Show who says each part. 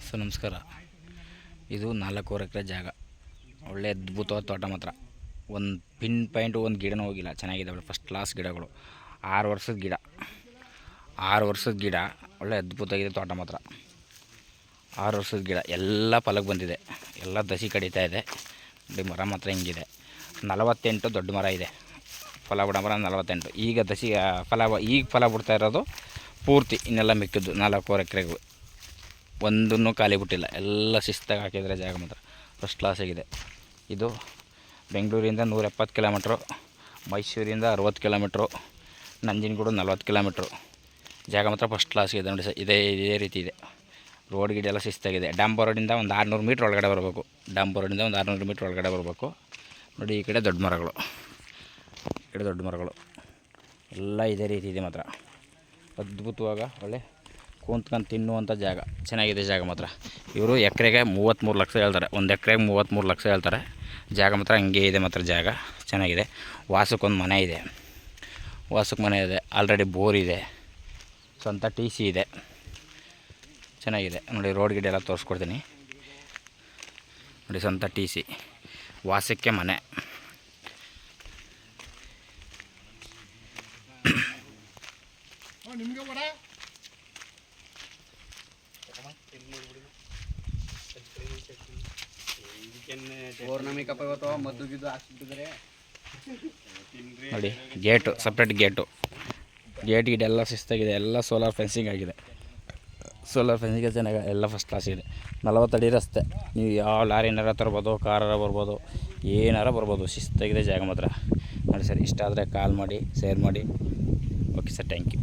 Speaker 1: Sir ನಮಸ್ಕಾರ. ಇದು 4 ಎಕರೆ ಜಾಗ. ಒಳ್ಳೆ ಅದ್ಭುತವಾದ ತೋಟ ಮಾತ್ರ. ಒಂದು ಪಿನ್ ಪಾಯಿಂಟು ಒಂದು ಗಿಡನೂ ಹೋಗಿಲ್ಲ. ಚೆನ್ನಾಗಿದ್ದಾವೆ, ಫಸ್ಟ್ ಕ್ಲಾಸ್ ಗಿಡಗಳು. 6 ವರ್ಷದ ಗಿಡ, 6 ವರ್ಷದ ಗಿಡ. ಒಳ್ಳೆ ಅದ್ಭುತವಾಗಿದೆ ತೋಟ ಮಾತ್ರ. 6 ವರ್ಷದ ಗಿಡ ಎಲ್ಲ ಫಲಕ್ಕೆ ಬಂದಿದೆ, ಎಲ್ಲ ದಸಿ ಕಡಿತಾ ಇದೆ. ನೋಡಿ ಮರ ಮಾತ್ರ ಹಿಂಗಿದೆ. 48 ದೊಡ್ಡ ಮರ ಇದೆ. ಫಲ ಬಿಡೋ ಮರ 48. ಈಗ ದಸಿ ಫಲ ಬಿಡ್ತಾ ಇರೋದು ಪೂರ್ತಿ. ಇನ್ನೆಲ್ಲ ಮಿಕ್ಕಿದ್ದು 4 ಎಕರೆಗೂ ಒಂದನ್ನು ಖಾಲಿ ಬಿಟ್ಟಿಲ್ಲ. ಎಲ್ಲ ಶಿಸ್ತಾಗಿ ಹಾಕಿದರೆ ಜಾಗ ಮಾತ್ರ ಫಸ್ಟ್ ಕ್ಲಾಸ್ ಆಗಿದೆ. ಇದು ಬೆಂಗಳೂರಿಂದ 170 ಕಿಲೋಮೀಟ್ರು, ಮೈಸೂರಿಂದ 60 ಕಿಲೋಮೀಟ್ರು, ನಂಜನಗೂಡು 40 ಕಿಲೋಮೀಟ್ರು. ಜಾಗ ಮಾತ್ರ ಫಸ್ಟ್ ಕ್ಲಾಸ್ ಇದೆ ನೋಡಿ ಸರ್. ಇದೇ ರೀತಿ ಇದೆ. ರೋಡ್ ಗಿಡ ಎಲ್ಲ ಶಿಸ್ತಾಗಿದೆ. ಡಾಂಬರ್ ರೋಡಿಂದ ಒಂದು 600 ಮೀಟ್ರ್ ಒಳಗಡೆ ಬರಬೇಕು. ಡಾಂಬರ್ ರೋಡಿಂದ ಒಂದು 600 ಮೀಟ್ರ್ ಒಳಗಡೆ ಬರಬೇಕು. ನೋಡಿ ಈ ಕಡೆ ದೊಡ್ಡ ಮರಗಳು, ಈ ಕಡೆ ದೊಡ್ಡ ಮರಗಳು ಎಲ್ಲ ಇದೇ ರೀತಿ ಇದೆ ಮಾತ್ರ. ಅದ್ಭುತವಾಗ ಒಳ್ಳೆ ಕೂತ್ಕೊಂಡು ತಿನ್ನುವಂಥ ಜಾಗ. ಚೆನ್ನಾಗಿದೆ ಜಾಗ ಮಾತ್ರ. ಇವರು ಎಕರೆಗೆ 33 ಲಕ್ಷ ಹೇಳ್ತಾರೆ. ಒಂದು ಎಕರೆಗೆ 33 ಲಕ್ಷ ಹೇಳ್ತಾರೆ. ಜಾಗ ಮಾತ್ರ ಹಂಗೆ ಇದೆ ಮಾತ್ರ. ಜಾಗ ಚೆನ್ನಾಗಿದೆ. ವಾಸಕ್ಕೊಂದು ಮನೆ ಇದೆ, ವಾಸಕ್ಕೆ ಮನೆ ಇದೆ. ಆಲ್ರೆಡಿ ಬೋರ್ ಇದೆ, ಸ್ವಂತ TC ಇದೆ. ಚೆನ್ನಾಗಿದೆ ನೋಡಿ. ರೋಡ್ ಗಿಡ ಎಲ್ಲ ತೋರಿಸ್ಕೊಡ್ತೀನಿ ನೋಡಿ. ಸ್ವಂತ TC, ವಾಸಕ್ಕೆ ಮನೆ. ನೋಡಿ ಗೇಟು, ಸಪ್ರೇಟ್ ಗೇಟು. ಗೇಟ್ ಎಲ್ಲ ಶಿಸ್ತಾಗಿದೆ. ಎಲ್ಲ ಸೋಲಾರ್ ಫೆನ್ಸಿಂಗ್ ಆಗಿದೆ. ಸೋಲಾರ್ ಫೆನ್ಸಿಂಗ್ ಚೆನ್ನಾಗಿ ಎಲ್ಲ ಫಸ್ಟ್ ಕ್ಲಾಸ್ ಇದೆ. 40 ಅಡಿ ರಸ್ತೆ. ನೀವು ಯಾವ ಲಾರಿನಾರ ತರ್ಬೋದು, ಕಾರಾರ ಬರ್ಬೋದು, ಏನಾರ ಬರ್ಬೋದು. ಶಿಸ್ತಾಗಿದೆ ಜಾಗ ಮಾತ್ರ ನೋಡಿ ಸರ್. ಇಷ್ಟ ಆದರೆ ಕಾಲ್ ಮಾಡಿ, ಶೇರ್ ಮಾಡಿ. Okay sir, thank you.